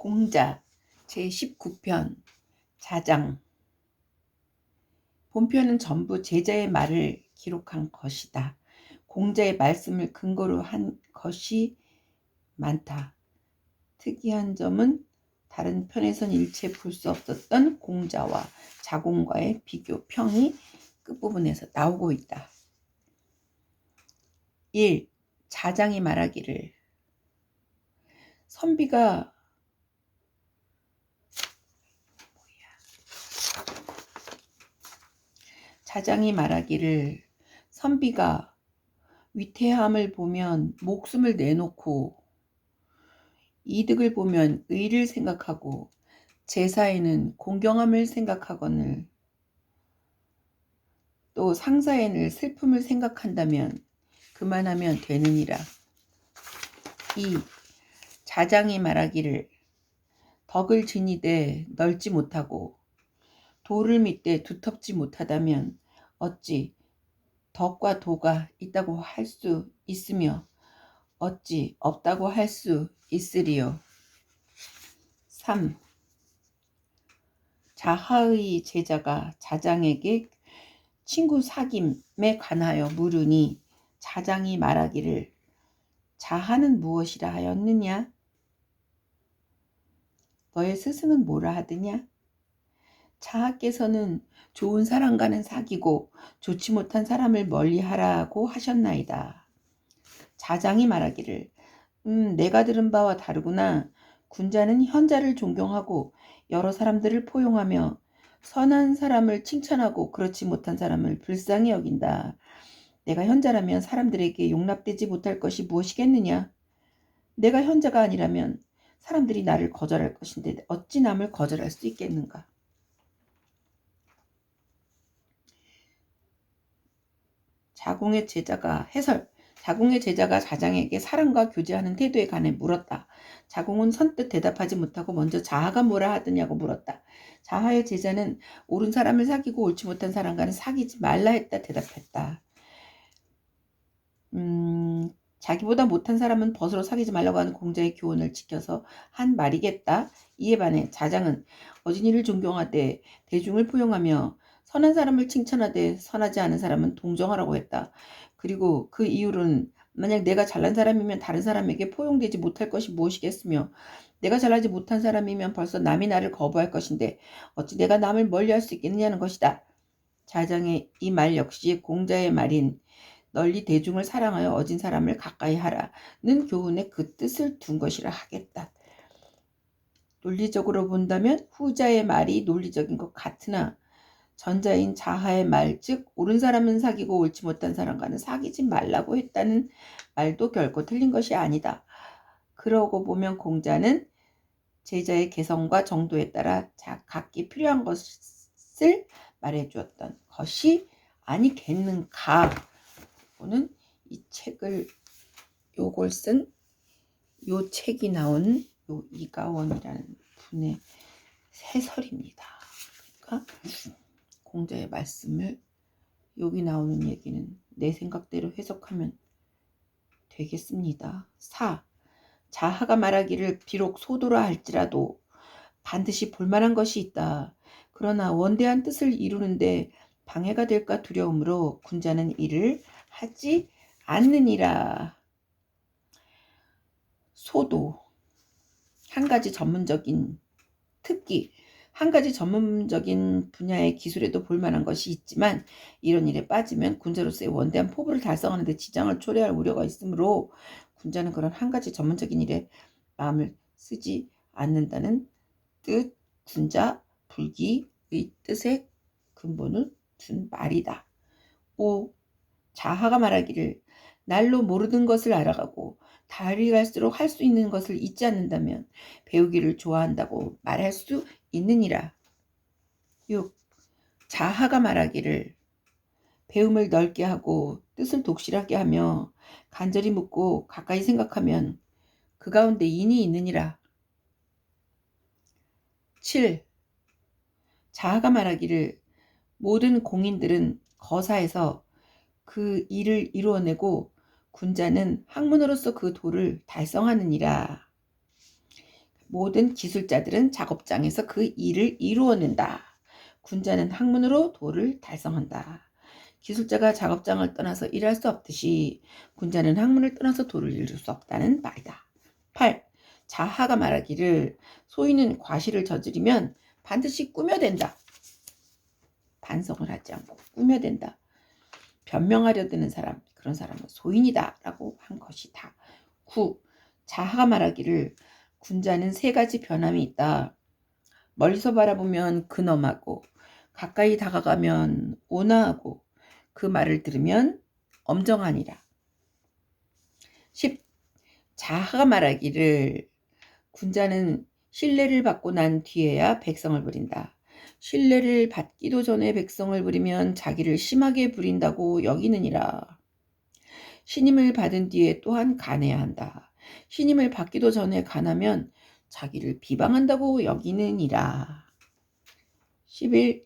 공자 제19편 자장. 본편은 전부 제자의 말을 기록한 것이다. 공자의 말씀을 근거로 한 것이 많다. 특이한 점은 다른 편에선 일체 볼 수 없었던 공자와 자공과의 비교 평이 끝부분에서 나오고 있다. 1. 자장이 말하기를. 선비가 자장이 말하기를 선비가 위태함을 보면 목숨을 내놓고 이득을 보면 의를 생각하고 제사에는 공경함을 생각하거늘 또 상사에는 슬픔을 생각한다면 그만하면 되느니라. 2. 자장이 말하기를 덕을 지니되 넓지 못하고 도를 믿되 두텁지 못하다면 어찌 덕과 도가 있다고 할 수 있으며 어찌 없다고 할 수 있으리요. 3. 자하의 제자가 자장에게 친구 사귐에 관하여 물으니 자장이 말하기를 자하는 무엇이라 하였느냐? 너의 스승은 뭐라 하더냐? 자하께서는 좋은 사람과는 사귀고 좋지 못한 사람을 멀리하라고 하셨나이다. 자장이 말하기를 내가 들은 바와 다르구나. 군자는 현자를 존경하고 여러 사람들을 포용하며 선한 사람을 칭찬하고 그렇지 못한 사람을 불쌍히 여긴다. 내가 현자라면 사람들에게 용납되지 못할 것이 무엇이겠느냐? 내가 현자가 아니라면 사람들이 나를 거절할 것인데 어찌 남을 거절할 수 있겠는가? 자공의 제자가 해설. 자공의 제자가 자장에게 사람과 교제하는 태도에 관해 물었다. 자공은 선뜻 대답하지 못하고 먼저 자하가 뭐라 하더냐고 물었다. 자하의 제자는 옳은 사람을 사귀고 옳지 못한 사람과는 사귀지 말라 했다 대답했다. 자기보다 못한 사람은 벗으로 사귀지 말라고 하는 공자의 교훈을 지켜서 한 말이겠다. 이에 반해 자장은 어진이를 존경하되 대중을 포용하며 선한 사람을 칭찬하되 선하지 않은 사람은 동정하라고 했다. 그리고 그 이유는 만약 내가 잘난 사람이면 다른 사람에게 포용되지 못할 것이 무엇이겠으며 내가 잘나지 못한 사람이면 벌써 남이 나를 거부할 것인데 어찌 내가 남을 멀리할 수 있겠느냐는 것이다. 자장의 이 말 역시 공자의 말인 널리 대중을 사랑하여 어진 사람을 가까이 하라는 교훈의 그 뜻을 둔 것이라 하겠다. 논리적으로 본다면 후자의 말이 논리적인 것 같으나 전자인 자하의 말, 즉 옳은 사람은 사귀고 옳지 못한 사람과는 사귀지 말라고 했다는 말도 결코 틀린 것이 아니다. 그러고 보면 공자는 제자의 개성과 정도에 따라 각기 필요한 것을 말해주었던 것이 아니겠는가. 는 이 책을 요걸 쓴 요 책이 나온 요 이가원이라는 분의 해설입니다. 그러니까 공자의 말씀을 여기 나오는 얘기는 내 생각대로 해석하면 되겠습니다. 4. 자하가 말하기를 비록 소도라 할지라도 반드시 볼만한 것이 있다. 그러나 원대한 뜻을 이루는데 방해가 될까 두려우므로 군자는 이를 하지 않느니라. 소도 한 가지 전문적인 특기, 한 가지 전문적인 분야의 기술에도 볼만한 것이 있지만 이런 일에 빠지면 군자로서의 원대한 포부를 달성하는 데 지장을 초래할 우려가 있으므로 군자는 그런 한 가지 전문적인 일에 마음을 쓰지 않는다는 뜻, 군자, 불기의 뜻의 근본을 둔 말이다. 5. 자하가 말하기를 날로 모르는 것을 알아가고 달이 갈수록 할 수 있는 것을 잊지 않는다면 배우기를 좋아한다고 말할 수 있느니라. 6. 자하가 말하기를 배움을 넓게 하고 뜻을 독실하게 하며 간절히 묻고 가까이 생각하면 그 가운데 인이 있느니라. 7. 자하가 말하기를 모든 공인들은 거사에서 그 일을 이루어내고 군자는 학문으로서 그 도를 달성하느니라. 모든 기술자들은 작업장에서 그 일을 이루어낸다. 군자는 학문으로 도를 달성한다. 기술자가 작업장을 떠나서 일할 수 없듯이 군자는 학문을 떠나서 도를 이룰 수 없다는 말이다. 8. 자하가 말하기를 소인은 과실을 저지르면 반드시 꾸며댄다. 반성을 하지 않고 꾸며댄다. 변명하려 드는 사람, 그런 사람은 소인이다 라고 한 것이다. 9. 자하가 말하기를 군자는 3가지 변함이 있다. 멀리서 바라보면 근엄하고 가까이 다가가면 온화하고 그 말을 들으면 엄정하니라. 10. 자하가 말하기를 군자는 신뢰를 받고 난 뒤에야 백성을 부린다. 신뢰를 받기도 전에 백성을 부리면 자기를 심하게 부린다고 여기느니라. 신임을 받은 뒤에 또한 간해야 한다. 신임을 받기도 전에 간하면 자기를 비방한다고 여기느니라. 11.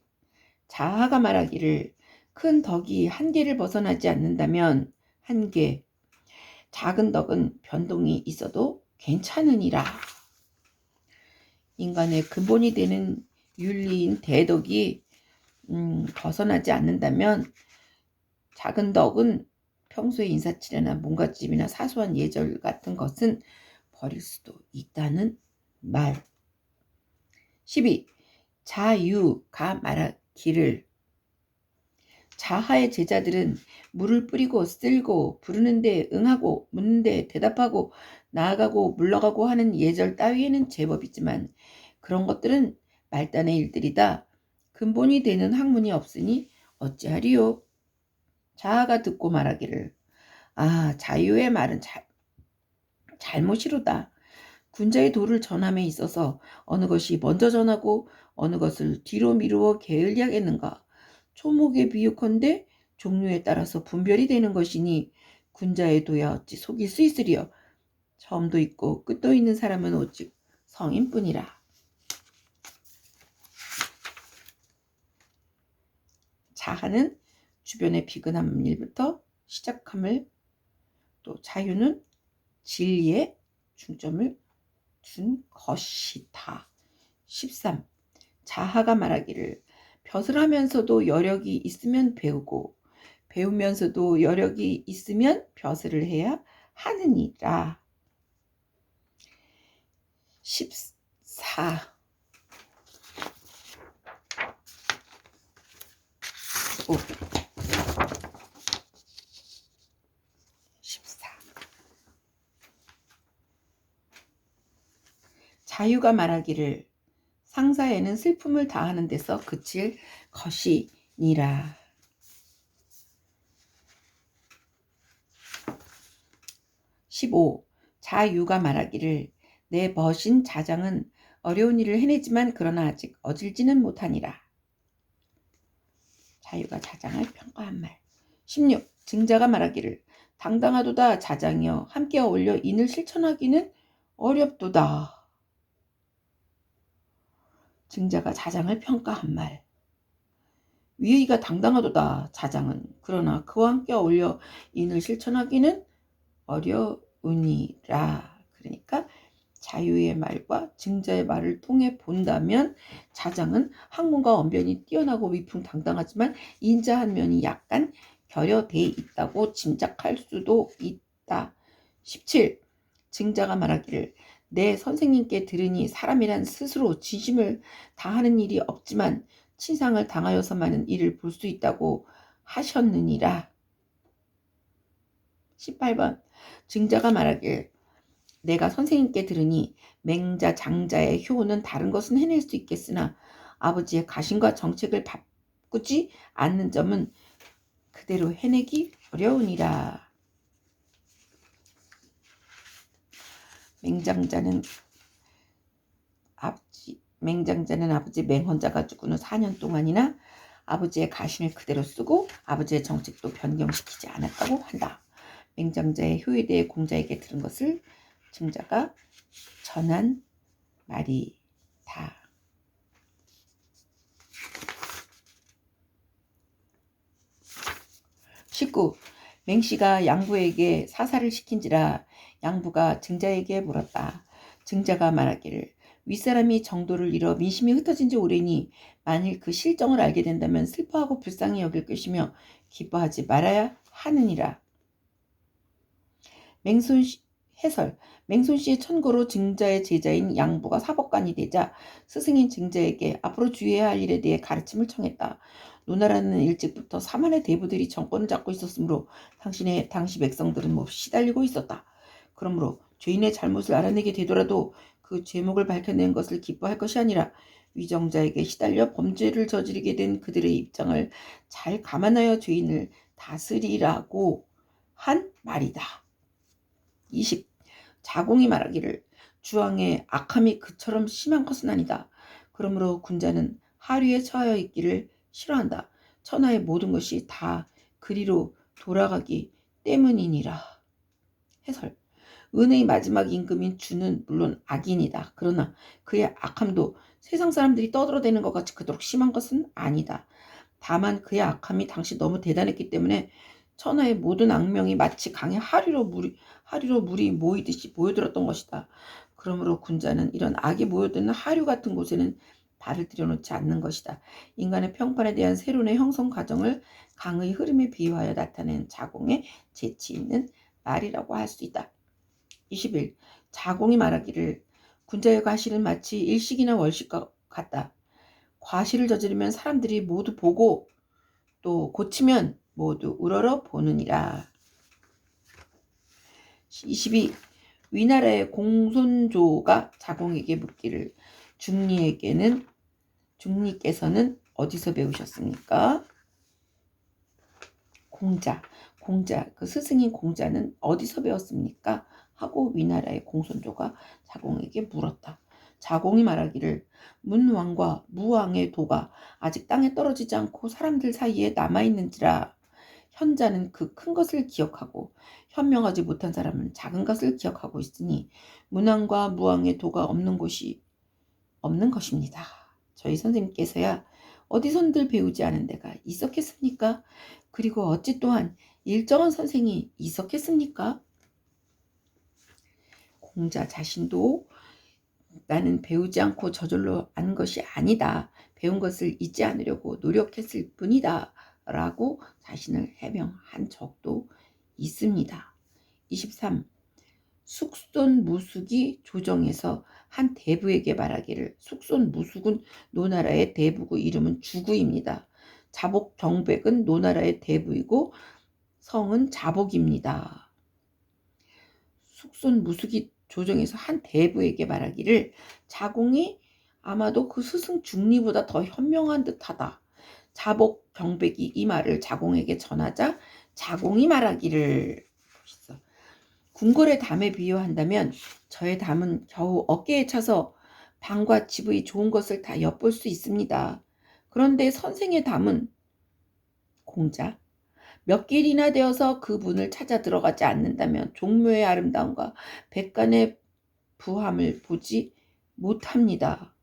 자하가 말하기를 큰 덕이 한계를 벗어나지 않는다면 한계, 작은 덕은 변동이 있어도 괜찮으니라. 인간의 근본이 되는 윤리인 대덕이 벗어나지 않는다면 작은 덕은 평소에 인사치레나 몸가짐이나 사소한 예절 같은 것은 버릴 수도 있다는 말. 12. 자유가 말하기를 자하의 제자들은 물을 뿌리고 쓸고 부르는데 응하고 묻는데 대답하고 나아가고 물러가고 하는 예절 따위에는 제법이지만 그런 것들은 말단의 일들이다. 근본이 되는 학문이 없으니 어찌하리요. 자하가 듣고 말하기를 자유의 말은 잘못이로다. 군자의 도를 전함에 있어서 어느 것이 먼저 전하고 어느 것을 뒤로 미루어 게을리하겠는가. 초목에 비유컨대 종류에 따라서 분별이 되는 것이니 군자의 도야 어찌 속일 수 있으리요. 처음도 있고 끝도 있는 사람은 오직 성인뿐이라. 자하는 주변의 비근한 일부터 시작함을, 또 자유는 진리에 중점을 둔 것이다. 13. 자하가 말하기를 벼슬 하면서도 여력이 있으면 배우고 배우면서도 여력이 있으면 벼슬을 해야 하느니라. 14. 14. 자유가 말하기를 상사에는 슬픔을 다하는 데서 그칠 것이니라. 15. 자유가 말하기를 내 벗인 자장은 어려운 일을 해내지만 그러나 아직 어질지는 못하니라. 자유가 자장을 평가한 말. 16. 증자가 말하기를 당당하도다 자장이여 함께 어울려 인을 실천하기는 어렵도다. 증자가 자장을 평가한 말. 위의가 당당하도다 자장은 그러나 그와 함께 어울려 인을 실천하기는 어려우니라. 그러니까 자유의 말과 증자의 말을 통해 본다면 자장은 학문과 언변이 뛰어나고 위풍당당하지만 인자한 면이 약간 결여돼 있다고 짐작할 수도 있다. 17. 증자가 말하기를 내 선생님께 들으니 사람이란 스스로 진심을 다하는 일이 없지만 친상을 당하여서만은 이를 볼 수 있다고 하셨느니라. 18번. 증자가 말하길 내가 선생님께 들으니 맹자 장자의 효는 다른 것은 해낼 수 있겠으나 아버지의 가심과 정책을 바꾸지 않는 점은 그대로 해내기 어려우니라. 맹장자는 아버지 맹헌자가 죽은 후 4년 동안이나 아버지의 가심을 그대로 쓰고 아버지의 정책도 변경시키지 않았다고 한다. 맹장자의 효에 대해 공자에게 들은 것을 증자가 전한 말이다. 19. 맹씨가 양부에게 사사를 시킨지라 양부가 증자에게 물었다. 증자가 말하기를 윗사람이 정도를 잃어 민심이 흩어진 지 오래니 만일 그 실정을 알게 된다면 슬퍼하고 불쌍히 여길 것이며 기뻐하지 말아야 하느니라. 해설. 맹손씨의 천거로 증자의 제자인 양부가 사법관이 되자 스승인 증자에게 앞으로 주의해야 할 일에 대해 가르침을 청했다. 노나라는 일찍부터 사만의 대부들이 정권을 잡고 있었으므로 당시 백성들은 몹시 시달리고 있었다. 그러므로 죄인의 잘못을 알아내게 되더라도 그 죄목을 밝혀낸 것을 기뻐할 것이 아니라 위정자에게 시달려 범죄를 저지르게 된 그들의 입장을 잘 감안하여 죄인을 다스리라고 한 말이다. 20. 자공이 말하기를 주왕의 악함이 그처럼 심한 것은 아니다. 그러므로 군자는 하류에 처하여 있기를 싫어한다. 천하의 모든 것이 다 그리로 돌아가기 때문이니라. 해설. 은혜의 마지막 임금인 주는 물론 악인이다. 그러나 그의 악함도 세상 사람들이 떠들어대는 것 같이 그토록 심한 것은 아니다. 다만 그의 악함이 당시 너무 대단했기 때문에 천하의 모든 악명이 마치 강의 하류로 물이 모이듯이 모여들었던 것이다. 그러므로 군자는 이런 악이 모여드는 하류 같은 곳에는 발을 들여놓지 않는 것이다. 인간의 평판에 대한 세론의 형성 과정을 강의 흐름에 비유하여 나타낸 자공의 재치 있는 말이라고 할 수 있다. 21. 자공이 말하기를 군자의 과실은 마치 일식이나 월식과 같다. 과실을 저지르면 사람들이 모두 보고 또 고치면 모두 우러러 보느니라. 22. 위나라의 공손조가 자공에게 묻기를 중리께서는 어디서 배우셨습니까? 공자, 그 스승인 공자는 어디서 배웠습니까? 하고 위나라의 공손조가 자공에게 물었다. 자공이 말하기를 문왕과 무왕의 도가 아직 땅에 떨어지지 않고 사람들 사이에 남아있는지라. 현자는 그 큰 것을 기억하고 현명하지 못한 사람은 작은 것을 기억하고 있으니 문왕과 무왕의 도가 없는 곳이 없는 것입니다. 저희 선생님께서야 어디선들 배우지 않은 데가 있었겠습니까? 그리고 어찌 또한 일정한 선생이 있었겠습니까? 공자 자신도 나는 배우지 않고 저절로 안 것이 아니다. 배운 것을 잊지 않으려고 노력했을 뿐이다. 라고 자신을 해명한 적도 있습니다. 23. 숙손무숙이 조정에서 한 대부에게 말하기를 숙손무숙은 노나라의 대부고 이름은 주구입니다. 자복경백은 노나라의 대부이고 성은 자복입니다. 숙손무숙이 조정에서 한 대부에게 말하기를 자공이 아마도 그 스승 중리보다 더 현명한 듯하다. 자복경백이 이 말을 자공에게 전하자 자공이 말하기를 궁궐의 담에 비유한다면 저의 담은 겨우 어깨에 차서 방과 집의 좋은 것을 다 엿볼 수 있습니다. 그런데 선생의 담은 공자 몇 길이나 되어서 그 문을 찾아 들어가지 않는다면 종묘의 아름다움과 백간의 부함을 보지 못합니다.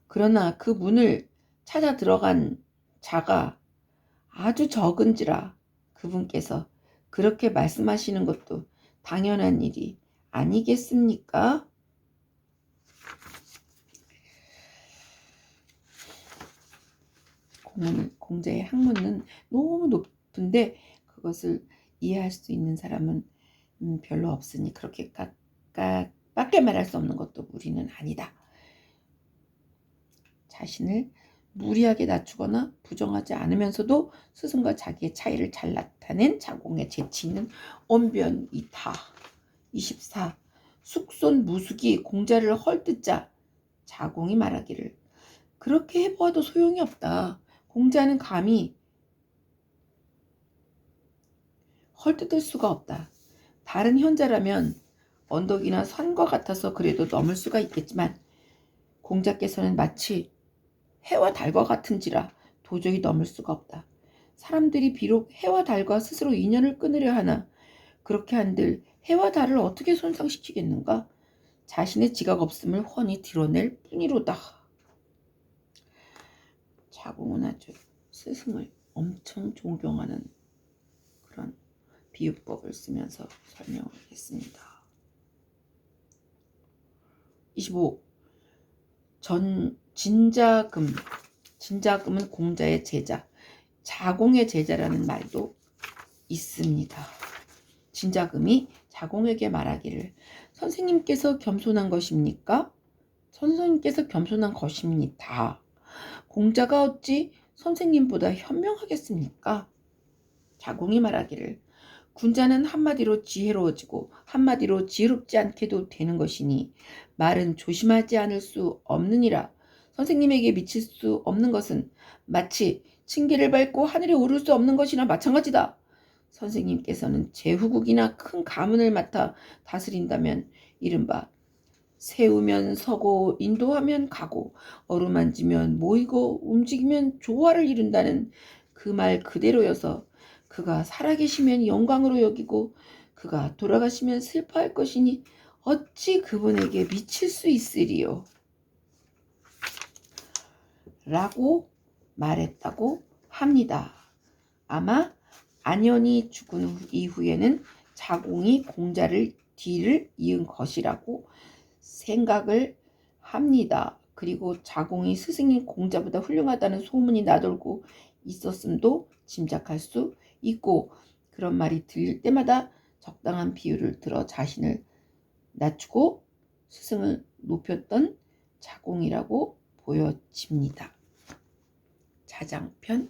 그러나 그 문을 찾아 들어간 자가 아주 적은지라 그분께서 그렇게 말씀하시는 것도 당연한 일이 아니겠습니까? 공자의 학문은 너무 높은데 그것을 이해할 수 있는 사람은 별로 없으니 그렇게 깎게 말할 수 없는 것도 무리는 아니다. 자신을 무리하게 낮추거나 부정하지 않으면서도 스승과 자기의 차이를 잘 나타낸 자공의 재치 있는 언변이다. 24. 숙손무숙이 공자를 헐뜯자 자공이 말하기를 그렇게 해보아도 소용이 없다. 공자는 감히 헐뜯을 수가 없다. 다른 현자라면 언덕이나 산과 같아서 그래도 넘을 수가 있겠지만 공자께서는 마치 해와 달과 같은지라 도저히 넘을 수가 없다. 사람들이 비록 해와 달과 스스로 인연을 끊으려 하나 그렇게 한들 해와 달을 어떻게 손상시키겠는가? 자신의 지각 없음을 훤히 드러낼 뿐이로다. 자공은 아주 스승을 엄청 존경하는 그런 비유법을 쓰면서 설명을 했습니다. 25. 진자금은 공자의 제자, 자공의 제자라는 말도 있습니다. 진자금이 자공에게 말하기를 선생님께서 겸손한 것입니까? 선생님께서 겸손한 것입니다. 공자가 어찌 선생님보다 현명하겠습니까? 자공이 말하기를 군자는 한마디로 지혜로워지고 한마디로 지혜롭지 않게도 되는 것이니 말은 조심하지 않을 수 없느니라. 선생님에게 미칠 수 없는 것은 마치 층계를 밟고 하늘에 오를 수 없는 것이나 마찬가지다. 선생님께서는 제후국이나 큰 가문을 맡아 다스린다면 이른바 세우면 서고 인도하면 가고 어루만지면 모이고 움직이면 조화를 이룬다는 그 말 그대로여서 그가 살아계시면 영광으로 여기고 그가 돌아가시면 슬퍼할 것이니 어찌 그분에게 미칠 수 있으리요? 라고 말했다고 합니다. 아마 안현이 죽은 이후에는 자공이 공자를 뒤를 이은 것이라고 생각을 합니다. 그리고 자공이 스승인 공자보다 훌륭하다는 소문이 나돌고 있었음도 짐작할 수 있고 그런 말이 들릴 때마다 적당한 비유를 들어 자신을 낮추고 스승을 높였던 자공이라고 보여집니다. 자장편